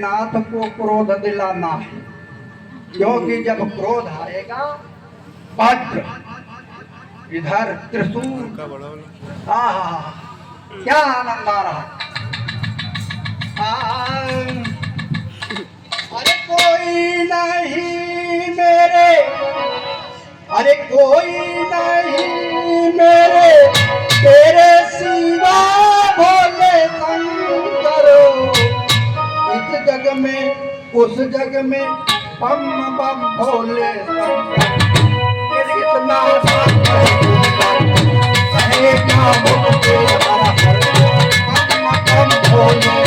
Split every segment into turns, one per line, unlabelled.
भोलेनाथ को क्रोध दिलाना है, क्योंकि जब क्रोध आएगा वज्र, इधर त्रिशूल, आहा क्या आनंद आ रहा है। अरे कोई नहीं मेरे, अरे कोई नहीं मेरे तेरे सिवा भोले शंकर, इस जग में उस जग में बम बम भोले शंकर, इतना कहे क्या बोलते हमारा बम बम भोले।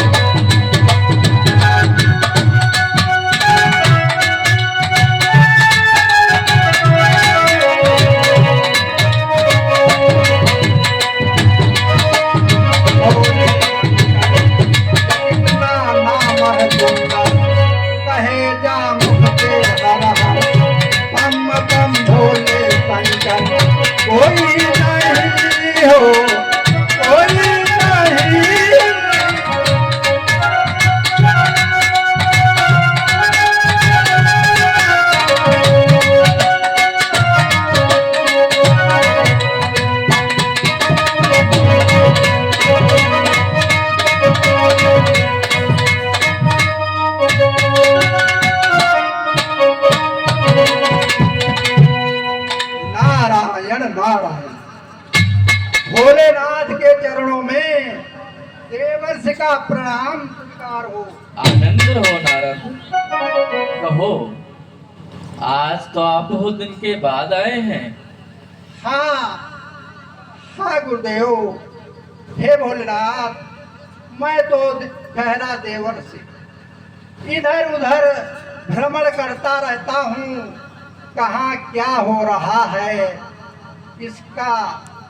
भोलेनाथ के चरणों में देवर्ष का प्रणाम स्वीकार हो।
आनंद हो नारद। कहो, आज तो आप बहुत दिन के बाद आए हैं।
हाँ हाँ गुरुदेव, हे भोलेनाथ, मैं तो ठहरा देवर्ष, इधर उधर भ्रमण करता रहता हूँ, कहाँ क्या हो रहा है इसका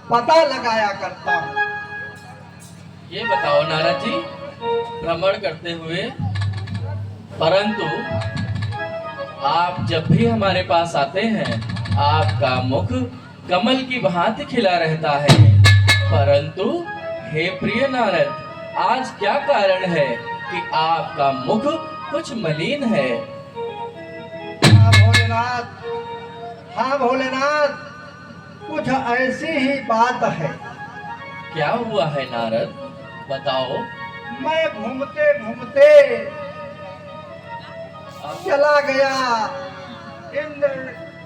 पता लगाया करता हूँ।
ये बताओ नारद जी, भ्रमण करते हुए, परंतु आप जब भी हमारे पास आते हैं आपका मुख कमल की भांति खिला रहता है, परंतु हे प्रिय नारद, आज क्या कारण है कि आपका मुख कुछ मलिन है?
हाँ भोलेनाथ, हाँ भोलेनाथ, कुछ ऐसी ही बात है।
क्या हुआ है नारद, बताओ।
मैं घूमते घूमते चला गया इंद्र,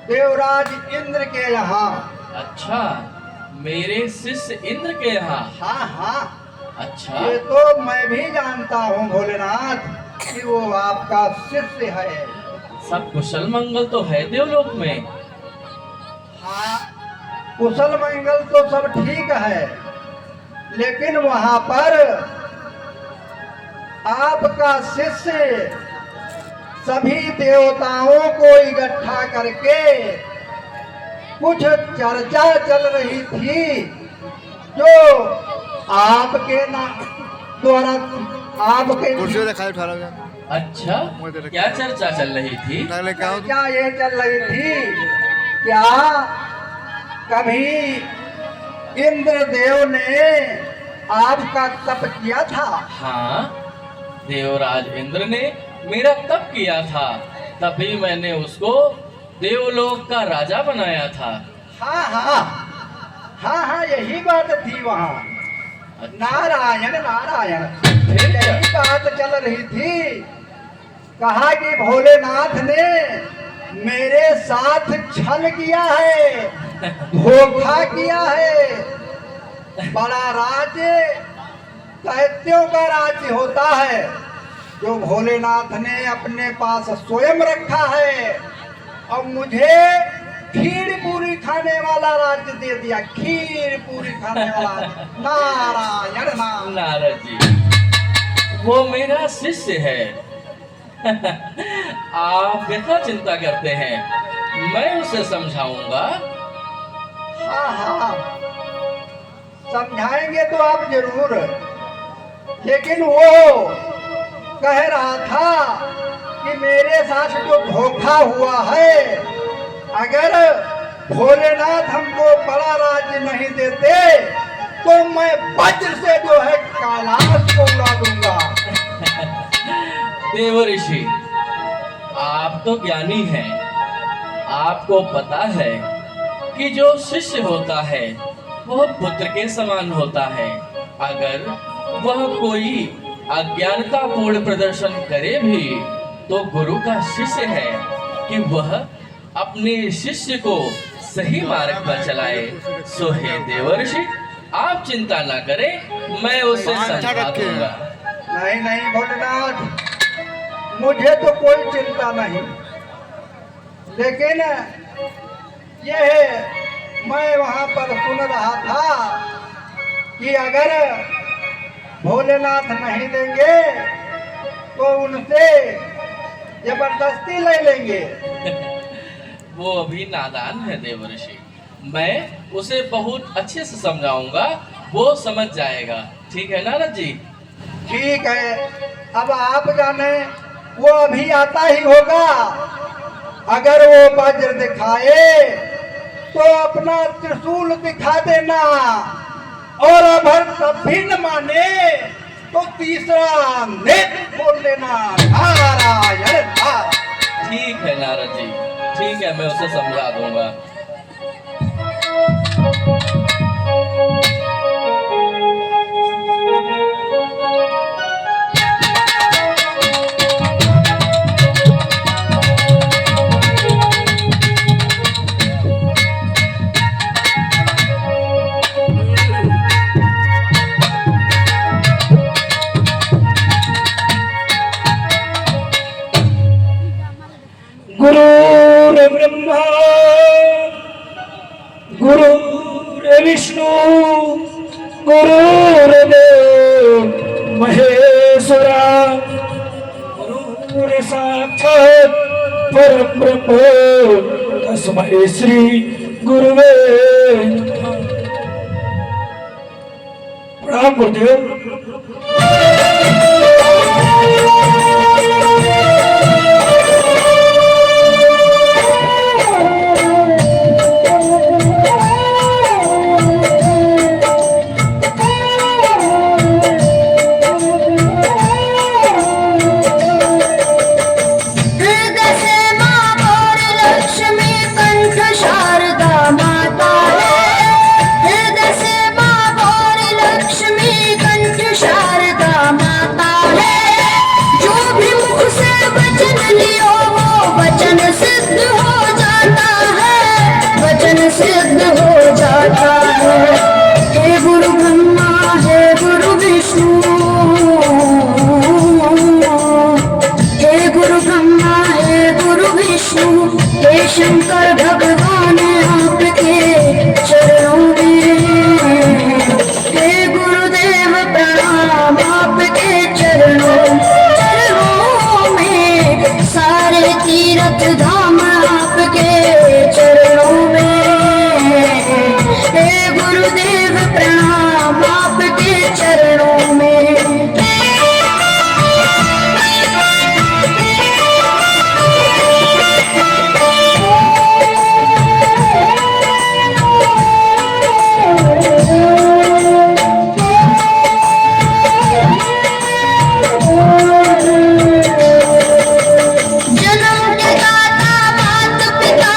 देवराज इंद्र के यहाँ।
अच्छा, मेरे शिष्य इंद्र के यहाँ?
हाँ हाँ,
अच्छा,
ये तो मैं भी जानता हूँ भोलेनाथ कि वो आपका शिष्य है।
सब कुशल मंगल तो है देवलोक में?
हाँ, कुशल मंगल तो सब ठीक है, लेकिन वहां पर आपका शिष्य सभी देवताओं को इकट्ठा करके कुछ चर्चा चल रही थी, जो आपके नाम द्वारा आपके।
अच्छा, क्या चर्चा चल रही थी?
क्या ये चल रही थी, क्या कभी इंद्रदेव ने आपका तप किया था?
हाँ, देवराज इंद्र ने मेरा तप किया था, तभी मैंने उसको देवलोक का राजा बनाया था।
हाँ हाँ हाँ हाँ, यही बात थी वहाँ। नारायण नारायण, यही बात चल रही थी। कहा कि भोलेनाथ ने मेरे साथ छल किया है, धोखा किया है। बड़ा राज्य दैत्यों का राज्य होता है, जो भोलेनाथ ने अपने पास स्वयं रखा है, और मुझे खीर पूरी खाने वाला राज्य दे दिया, खीर पूरी खाने वाला। नारायण नाम।
नारद जी, वो मेरा शिष्य है। आप कितना चिंता करते हैं, मैं उसे समझाऊंगा।
हाँ हाँ, समझाएंगे तो आप जरूर, लेकिन वो कह रहा था कि मेरे साथ जो धोखा हुआ है, अगर भोलेनाथ हमको बड़ा राज्य नहीं देते तो मैं वज्र से जो है कैलाश को उड़ा दूंगा।
देव ऋषि, आप तो ज्ञानी हैं, आपको पता है कि जो शिष्य होता है वह पुत्र के समान होता है। अगर वह कोई अज्ञानतापूर्ण प्रदर्शन करे भी तो गुरु का शिष्य है कि वह अपने शिष्य को सही मार्ग पर चलाए। सो हे देवर्षि, आप चिंता ना करें, मैं उसे समझा दूंगा।
नहीं नहीं भोलेनाथ, मुझे तो कोई चिंता नहीं, लेकिन यह मैं वहां पर सुन रहा था कि अगर भोलेनाथ नहीं देंगे तो उनसे जबरदस्ती ले लेंगे।
वो अभी नादान है देवर्षि, मैं उसे बहुत अच्छे से समझाऊंगा, वो समझ जाएगा। ठीक है नारद जी?
ठीक है, अब आप जाने, वो अभी आता ही होगा। अगर वो वज्र दिखाए तो अपना त्रिशूल दिखा देना, और अगर तब भी न माने तो तीसरा नेत्र खोल देना। नारायण नारायण।
ठीक है नारद जी, ठीक है, मैं उसे समझा दूंगा।
ब्रह्मा गुरुर्विष्णु गुरुर्देव महेश्वरा गुरुर् साक्षात् परम ब्रह्म तस्मै श्री गुरुवे नमः। प्रणाम गुरुदेव।
शंकर भगवान आपके चरणों में, हे गुरुदेव प्रणाम आपके चरणों में, सारे तीर्थ धाम आपके चरणों में, हे गुरुदेव प्रणाम आपके चरणों में। जन्म के दाता माता पिता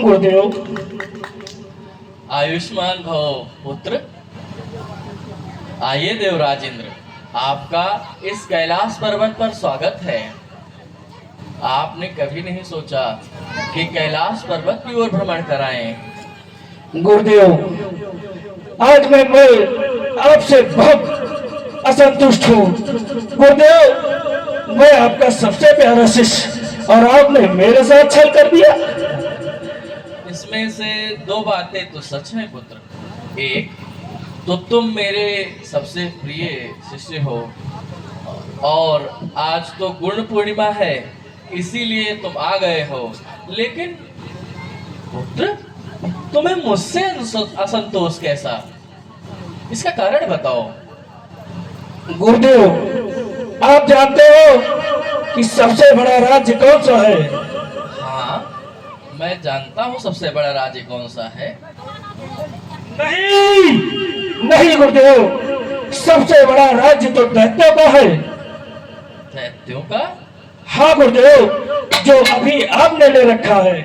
गुरुदेव।
आयुष्मान भव पुत्र। आइए देवराज इंद्र, आपका इस कैलाश पर्वत पर स्वागत है। आपने कभी नहीं सोचा कि कैलाश पर्वत की ओर भ्रमण कराएं।
गुरुदेव, आज मैं आपसे बहुत असंतुष्ट हूँ। गुरुदेव, मैं आपका सबसे प्यारा शिष्य और आपने मेरे साथ छल कर दिया।
इसमें से दो बातें तो सच है पुत्र। एक तो तुम मेरे सबसे प्रिय शिष्य हो, और आज तो गुण पूर्णिमा है, इसीलिए तुम आ गए हो। लेकिन पुत्र, तुम्हें मुझसे असंतोष कैसा? इसका कारण बताओ।
गुरुदेव, आप जानते हो कि सबसे बड़ा राज्य कौन सा है?
हाँ, मैं जानता हूँ सबसे बड़ा राज्य कौन सा है।
नहीं गुरुदेव, सबसे बड़ा राज्य तो दैत्यों का है।
दैत्यों का?
हाँ गुरुदेव, जो अभी आपने ले रखा है।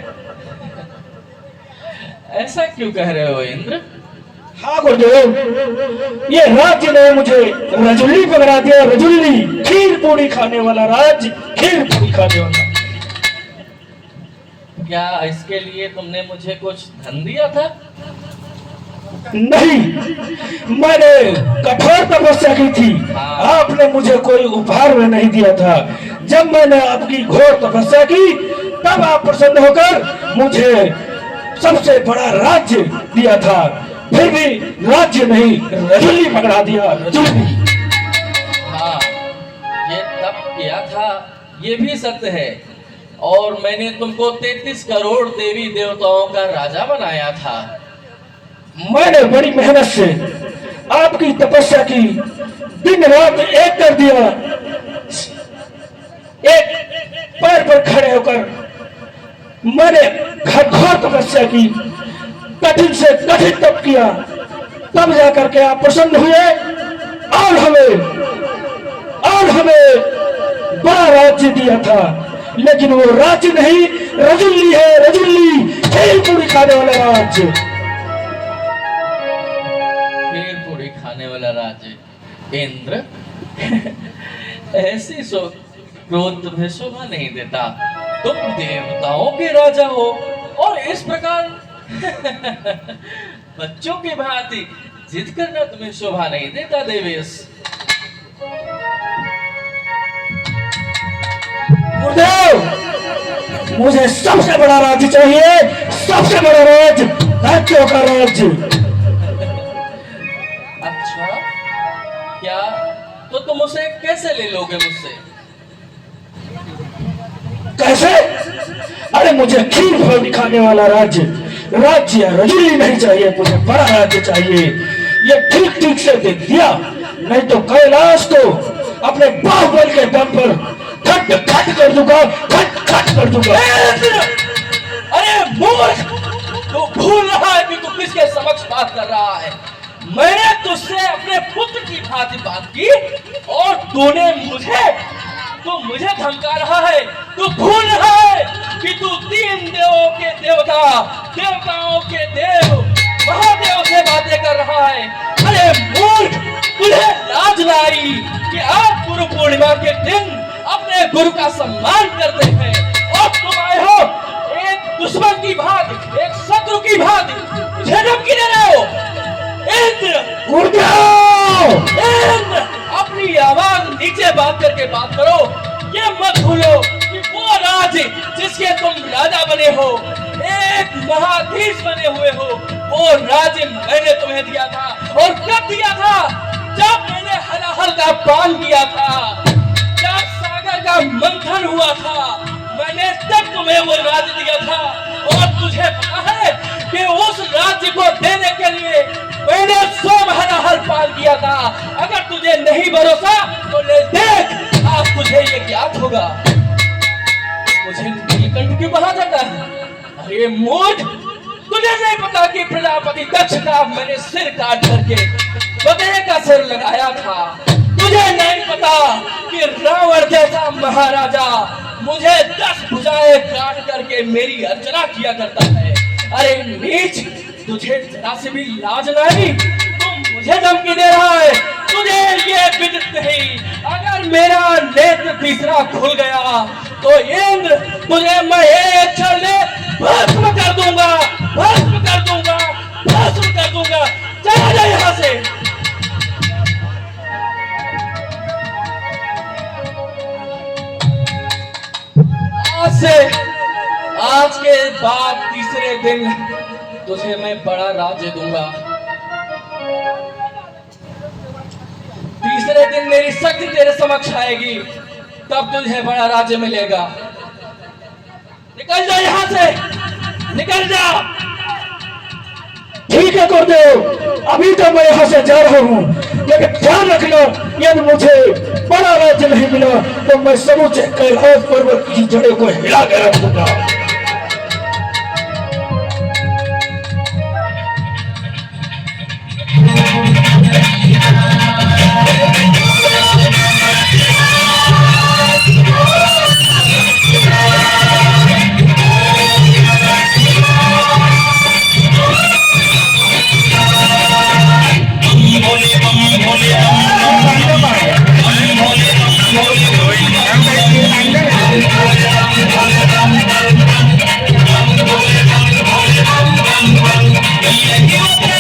ऐसा क्यों कह रहे हो इंद्र?
हाँ गुरुदेव, ये राज्य ने मुझे रजुल्ली पकड़ा दिया। रजुल्ली, खीर पूरी खाने वाला राज्य, खीर पूरी खाने वाला।
क्या इसके लिए तुमने मुझे कुछ धन दिया था?
नहीं, मैंने कठोर तपस्या की थी। आपने मुझे कोई उपहार में नहीं दिया था। जब मैंने आपकी घोर तपस्या की, तब आप प्रसन्न होकर मुझे सबसे बड़ा राज्य दिया था। फिर भी राज्य नहीं, रजुल्ली पकड़ा दिया। रजुल्ली।
हाँ, ये तब किया था, ये भी सत्य है। और मैंने तुमको 33 करोड़ देवी देवताओं का राजा बनाया था।
मैंने बड़ी मेहनत से आपकी तपस्या की, दिन रात एक कर दिया। एक पैर पर खड़े होकर मैंने घोर तपस्या की, कठिन से कठिन तप किया, तब जाकर के आप प्रसन्न हुए और हमें बड़ा राज्य दिया था। लेकिन वो राज्य नहीं, रजुल्ली है। रजुल्ली, खीर पूरी खाने वाला राज्य।
खीर पूरी खाने वाला राज्य। इंद्र, ऐसी क्रोध तुम्हें शोभा नहीं देता। तुम देवताओं के राजा हो और इस प्रकार बच्चों की भांति जिद करना तुम्हें शोभा नहीं देता देवेश।
गुरुदेव, मुझे सबसे बड़ा राज्य चाहिए, सबसे बड़ा राज्य, दैत्यों का राज्य।
अच्छा, क्या तो तुम उसे कैसे ले लोगे मुझसे?
कैसे? अरे मुझे खीर पूरी खाने वाला राज्य रजुल्ली नहीं चाहिए, मुझे बड़ा राज्य चाहिए। ये ठीक ठीक से दे दिया, नहीं तो कैलाश को अपने बाहुबल के दम पर खट खट कर दूंगा, खट खट कर दूंगा।
अरे मूर्ख, तू भूल रहा है कि तू किसके समक्ष बात कर रहा है। मैंने तुझसे अपने पुत्र की भांति बात की और तूने मुझे धमका रहा है। तू भूल रहा है कि तू 3 देवों के देवता, देवताओं के देव, महादेव से बातें कर रहा है। अरे मूर्ख, तुझे लाज लाई कि आज गुरु पूर्णिमा के दिन अपने गुरु का सम्मान करते हैं और तुम आए हो एक दुश्मन की भांति, एक शत्रु की भांति मुझे धमकी दे रहे हो। इंद्र, अपनी आवाज नीचे बात करके बात करो। ये मत भूलो कि वो राज्य जिसके तुम राजा बने हो, एक महाधीश बने हुए हो, वो राज्य मैंने तुम्हें दिया था। और कब दिया था? जब मैंने हलाहल का पान किया था, जब सागर का मंथन हुआ था, मैंने तब तुम्हें वो राज्य दिया था। और तुझे पता है कि उस राज्य को देने के लिए मैंने 100 हलाहल पान किया था। अगर तुझे नहीं भरोसा तो ले देख, आज तुझे ये ज्ञात होगा। मुझे नीलकंठ क्यों कहा जाता है? अरे मूर्ख, तुझे नहीं पता कि प्रजापति दक्ष का मैंने सिर काट करके बकरे का सिर लगाया था। तुझे नहीं पता कि रावण जैसा महाराजा मुझे 10 भुजाएं काट करके मेरी अर्चना किया करता है। अरे नीच, तुझे जरा से भी लाज नहीं, तुम मुझे धमकी दे रहा है। तुझे ये विदित नहीं, अगर मेरा नेत्र तीसरा खुल गया तो इंद्र तुझे मैं एक क्षण में भस्म कर दूंगा, भस्म कर दूंगा, भस्म कर दूंगा। चला जा यहाँ से। आज के बाद तीसरे दिन तुझे मैं बड़ा राज्य दूंगा। तीसरे दिन मेरी शक्ति तेरे समक्ष आएगी, तब तुझे बड़ा राज्य मिलेगा। निकल जा यहाँ से, निकल जा।
ठीक है गुरुदेव, अभी तो मैं यहाँ से जा रहा हूँ, लेकिन ध्यान रखना यदि मुझे बड़ा राज्य नहीं मिला तो मैं समूचे कैलाश पर्वत की जड़ों को हिला कर रख दूंगा।
Yeah.